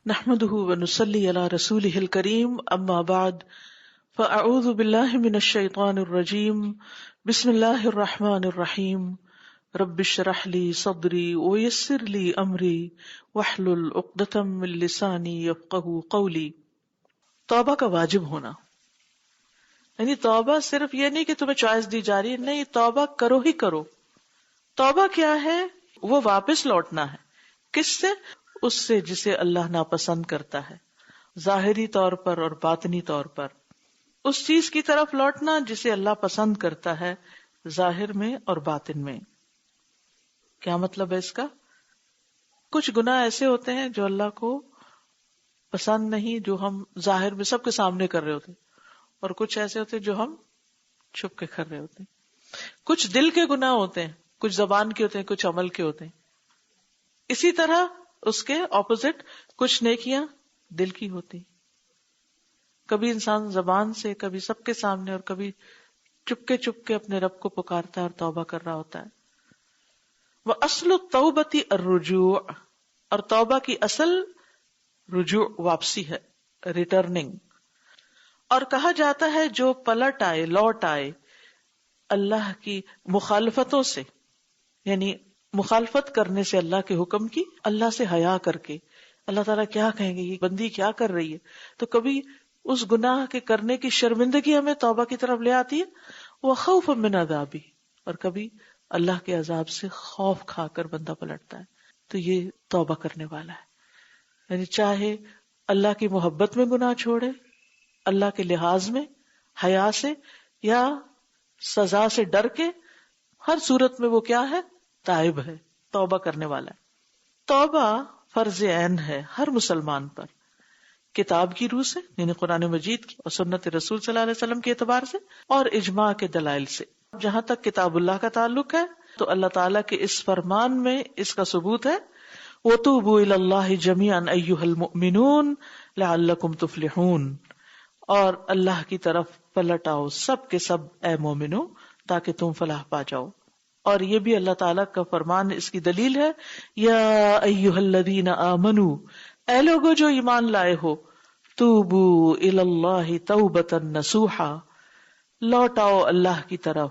نحمده ونصلي على رسوله الكريم اما بعد فاعوذ بالله من الشيطان الرجيم بسم الله الرحمن الرحيم رب اشرح لي صدري ويسر لي امري واحلل عقدة من لساني يفقهوا قولي۔ توبہ کا واجب ہونا، یعنی توبہ صرف یہ نہیں کہ تمہیں چوائس دی جا رہی ہے، نہیں، توبہ کرو ہی کرو۔ توبہ کیا ہے؟ وہ واپس لوٹنا ہے۔ کس سے؟ اس سے جسے اللہ ناپسند کرتا ہے، ظاہری طور پر اور باطنی طور پر۔ اس چیز کی طرف لوٹنا جسے اللہ پسند کرتا ہے، ظاہر میں اور باطن میں۔ کیا مطلب ہے اس کا؟ کچھ گناہ ایسے ہوتے ہیں جو اللہ کو پسند نہیں، جو ہم ظاہر میں سب کے سامنے کر رہے ہوتے ہیں، اور کچھ ایسے ہوتے ہیں جو ہم چھپ کے کر رہے ہوتے ہیں۔ کچھ دل کے گناہ ہوتے ہیں، کچھ زبان کے ہوتے ہیں، کچھ عمل کے ہوتے ہیں۔ اسی طرح اس کے اپوزٹ کچھ نیکیاں دل کی ہوتی، کبھی انسان زبان سے، کبھی سب کے سامنے، اور کبھی چپ کے اپنے رب کو پکارتا ہے اور توبہ کر رہا ہوتا ہے۔ وَأَصْلُ التَّوْبَةِ الرُّجُوعُ، اور توبہ کی اصل رجوع، واپسی ہے، ریٹرننگ۔ اور کہا جاتا ہے جو پلٹ آئے، لوٹ آئے اللہ کی مخالفتوں سے، یعنی مخالفت کرنے سے اللہ کے حکم کی، اللہ سے حیا کر کے، اللہ تعالیٰ کیا کہیں گے، یہ بندی کیا کر رہی ہے، تو کبھی اس گناہ کے کرنے کی شرمندگی ہمیں توبہ کی طرف لے آتی ہے، وَخَوْفًا مِّنْ عَذَابِهِ، اور کبھی اللہ کے عذاب سے خوف کھا کر بندہ پلٹتا ہے، تو یہ توبہ کرنے والا ہے۔ یعنی چاہے اللہ کی محبت میں گناہ چھوڑے، اللہ کے لحاظ میں، حیا سے، یا سزا سے ڈر کے، ہر صورت میں وہ کیا ہے؟ تائب ہے، توبہ کرنے والا ہے۔ توبہ فرض عین ہے ہر مسلمان پر، کتاب کی روح سے، یعنی قرآن مجید کی اور سنت رسول صلی اللہ علیہ وسلم کے اعتبار سے، اور اجماع کے دلائل سے۔ جہاں تک کتاب اللہ کا تعلق ہے تو اللہ تعالیٰ کے اس فرمان میں اس کا ثبوت ہے، وَتُوبُوا إِلَى اللَّهِ جَمِيعًا أَيُّهَا الْمُؤْمِنُونَ لَعَلَّكُمْ تُفْلِحُونَ، اور اللہ کی طرف پلٹ آؤ سب کے سب اے مومنو، تاکہ تم فلاح پا جاؤ۔ اور یہ بھی اللہ تعالیٰ کا فرمان اس کی دلیل ہے، یا ایھا الذین آمنوا، اے لوگو جو ایمان لائے ہو، توبوا الی اللہ توبۃ نصوحا، لوٹ آؤ اللہ کی طرف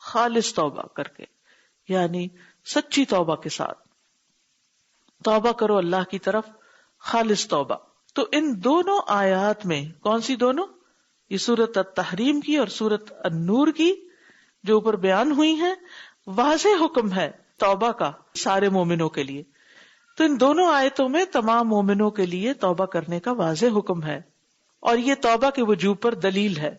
خالص توبہ کر کے، یعنی سچی توبہ کے ساتھ۔ توبہ کرو اللہ کی طرف خالص توبہ۔ تو ان دونوں آیات میں، کون سی دونوں؟ یہ سورۃ التحریم کی اور سورۃ النور کی جو اوپر بیان ہوئی ہیں، واضح حکم ہے توبہ کا سارے مومنوں کے لیے۔ تو ان دونوں آیتوں میں تمام مومنوں کے لیے توبہ کرنے کا واضح حکم ہے، اور یہ توبہ کے وجوب پر دلیل ہے۔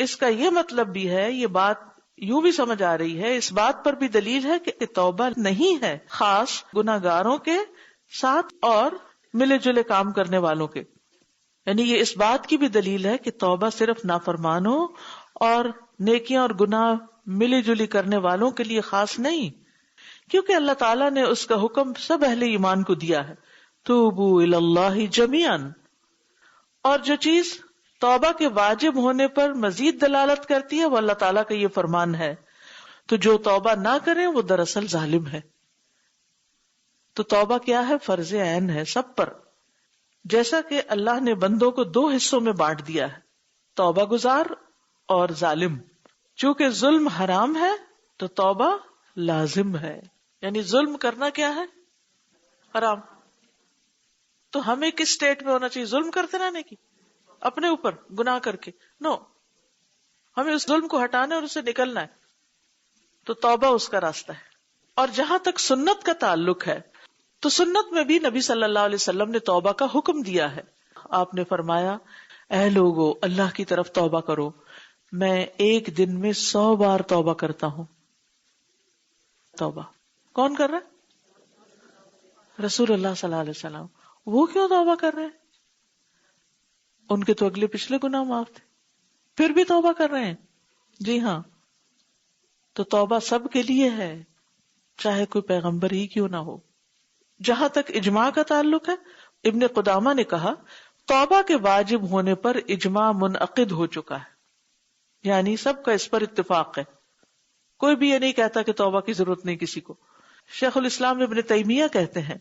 اس کا یہ مطلب بھی ہے، یہ بات یوں بھی سمجھ آ رہی ہے، اس بات پر بھی دلیل ہے کہ توبہ نہیں ہے خاص گناہ گاروں کے ساتھ اور ملے جلے کام کرنے والوں کے، یعنی یہ اس بات کی بھی دلیل ہے کہ توبہ صرف نافرمانوں اور نیکیاں اور گناہ ملی جلی کرنے والوں کے لیے خاص نہیں، کیونکہ اللہ تعالیٰ نے اس کا حکم سب اہل ایمان کو دیا ہے، توبوا الی اللہ جمیعا۔ اور جو چیز توبہ کے واجب ہونے پر مزید دلالت کرتی ہے وہ اللہ تعالیٰ کا یہ فرمان ہے، تو جو توبہ نہ کرے وہ دراصل ظالم ہے۔ تو توبہ کیا ہے؟ فرض عین ہے سب پر، جیسا کہ اللہ نے بندوں کو دو حصوں میں بانٹ دیا ہے، توبہ گزار اور ظالم۔ چونکہ ظلم حرام ہے تو توبہ لازم ہے، یعنی ظلم کرنا کیا ہے؟ حرام۔ تو ہمیں کس سٹیٹ میں ہونا چاہیے؟ ظلم کرتے رہنے کی، اپنے اوپر گناہ کر کے؟ نو، ہمیں اس ظلم کو ہٹانا اور اسے نکلنا ہے، تو توبہ اس کا راستہ ہے۔ اور جہاں تک سنت کا تعلق ہے تو سنت میں بھی نبی صلی اللہ علیہ وسلم نے توبہ کا حکم دیا ہے۔ آپ نے فرمایا، اے لوگو اللہ کی طرف توبہ کرو، میں ایک دن میں 100 بار توبہ کرتا ہوں۔ توبہ کون کر رہا ہے؟ رسول اللہ صلی اللہ علیہ وسلم۔ وہ کیوں توبہ کر رہے ہیں؟ ان کے تو اگلے پچھلے گناہ معاف تھے، پھر بھی توبہ کر رہے ہیں۔ جی ہاں، تو توبہ سب کے لیے ہے، چاہے کوئی پیغمبر ہی کیوں نہ ہو۔ جہاں تک اجماع کا تعلق ہے، ابن قدامہ نے کہا توبہ کے واجب ہونے پر اجماع منعقد ہو چکا ہے، یعنی سب کا اس پر اتفاق ہے، کوئی بھی یہ نہیں کہتا کہ توبہ کی ضرورت نہیں کسی کو۔ شیخ الاسلام ابن تیمیہ کہتے ہیں،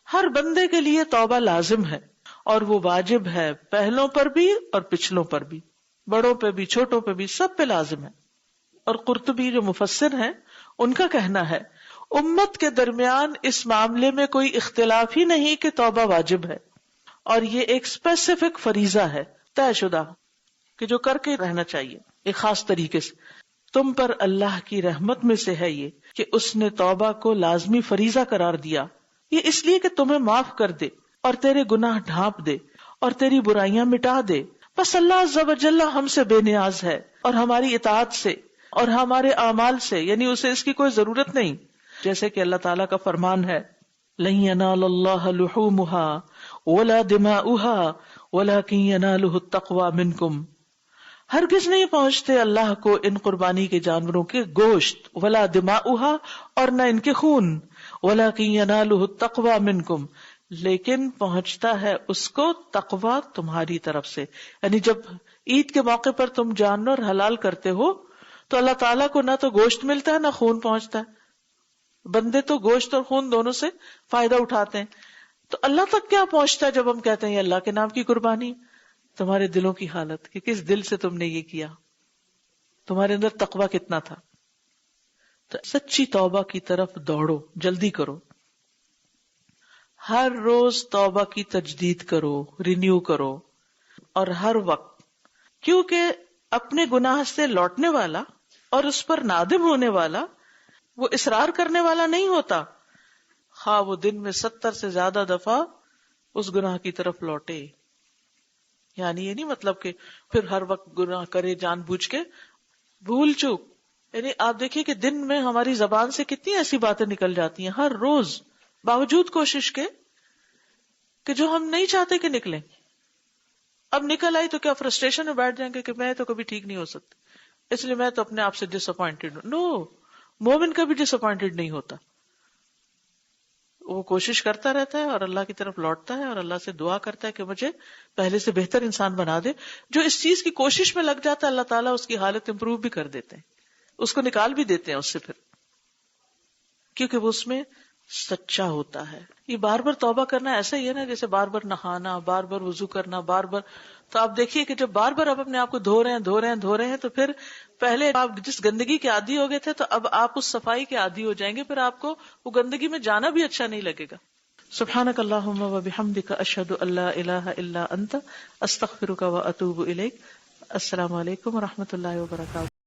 ہر بندے کے لیے توبہ لازم ہے، اور وہ واجب ہے پہلوں پر بھی اور پچھلوں پر بھی، بڑوں پہ بھی چھوٹوں پہ بھی، سب پہ لازم ہے۔ اور قرطبی جو مفسر ہیں ان کا کہنا ہے امت کے درمیان اس معاملے میں کوئی اختلاف ہی نہیں کہ توبہ واجب ہے، اور یہ ایک اسپیسیفک فریضہ ہے طے شدہ کہ جو کر کے رہنا چاہیے ایک خاص طریقے سے۔ تم پر اللہ کی رحمت میں سے ہے یہ کہ اس نے توبہ کو لازمی فریضہ قرار دیا، یہ اس لیے کہ تمہیں معاف کر دے اور تیرے گناہ ڈھانپ دے اور تیری برائیاں مٹا دے۔ بس اللہ عز و جل ہم سے بے نیاز ہے اور ہماری اطاعت سے اور ہمارے اعمال سے، یعنی اسے اس کی کوئی ضرورت نہیں، جیسے کہ اللہ تعالیٰ کا فرمان ہے لن ینال اللہ لحومها ولا دماؤها ولکن ینالہ التقوی منکم، ہرگز نہیں پہنچتے اللہ کو ان قربانی کے جانوروں کے گوشت، ولا دماؤها، اور نہ ان کے خون، ولکن ینالہ التقوی منکم، لیکن پہنچتا ہے اس کو تقوی تمہاری طرف سے۔ یعنی جب عید کے موقع پر تم جانور حلال کرتے ہو تو اللہ تعالیٰ کو نہ تو گوشت ملتا ہے نہ خون پہنچتا ہے، بندے تو گوشت اور خون دونوں سے فائدہ اٹھاتے ہیں، تو اللہ تک کیا پہنچتا ہے جب ہم کہتے ہیں یہ اللہ کے نام کی قربانی؟ تمہارے دلوں کی حالت کہ کس دل سے تم نے یہ کیا، تمہارے اندر تقوی کتنا تھا۔ تو سچی توبہ کی طرف دوڑو، جلدی کرو، ہر روز توبہ کی تجدید کرو، رینیو کرو، اور ہر وقت، کیونکہ اپنے گناہ سے لوٹنے والا اور اس پر نادم ہونے والا وہ اصرار کرنے والا نہیں ہوتا، خواہ وہ دن میں 70 سے زیادہ دفعہ اس گناہ کی طرف لوٹے۔ یعنی یہ نہیں مطلب کہ پھر ہر وقت گناہ کرے جان بوجھ کے، بھول چوک، یعنی آپ دیکھیں کہ دن میں ہماری زبان سے کتنی ایسی باتیں نکل جاتی ہیں ہر روز، باوجود کوشش کے کہ جو ہم نہیں چاہتے کہ نکلیں۔ اب نکل آئی تو کیا فرسٹریشن میں بیٹھ جائیں گے کہ میں تو کبھی ٹھیک نہیں ہو سکتی، اس لیے میں تو اپنے آپ سے ڈس اپوائنٹڈ ہوں۔ نو، مومن کبھی ڈس اپوائنٹڈ نہیں ہوتا، وہ کوشش کرتا رہتا ہے اور اللہ کی طرف لوٹتا ہے اور اللہ سے دعا کرتا ہے کہ مجھے پہلے سے بہتر انسان بنا دے۔ جو اس چیز کی کوشش میں لگ جاتا ہے اللہ تعالیٰ اس کی حالت امپروو بھی کر دیتے ہیں، اس کو نکال بھی دیتے ہیں اس سے، پھر کیونکہ وہ اس میں سچا ہوتا ہے۔ یہ بار بار توبہ کرنا ایسا ہی ہے نا جیسے بار بار نہانا، بار بار وضو کرنا، بار بار، تو آپ دیکھیے کہ جب بار بار آپ اپنے آپ کو دھو رہے ہیں تو پھر پہلے آپ جس گندگی کے عادی ہو گئے تھے تو اب آپ اس صفائی کے عادی ہو جائیں گے، پھر آپ کو وہ گندگی میں جانا بھی اچھا نہیں لگے گا۔ سبحانک اللہم و بحمدک، اشہد ان لا الہ الا انت، استغفرک و اتوب الیک۔ السلام علیکم و رحمۃ اللہ وبرکاتہ۔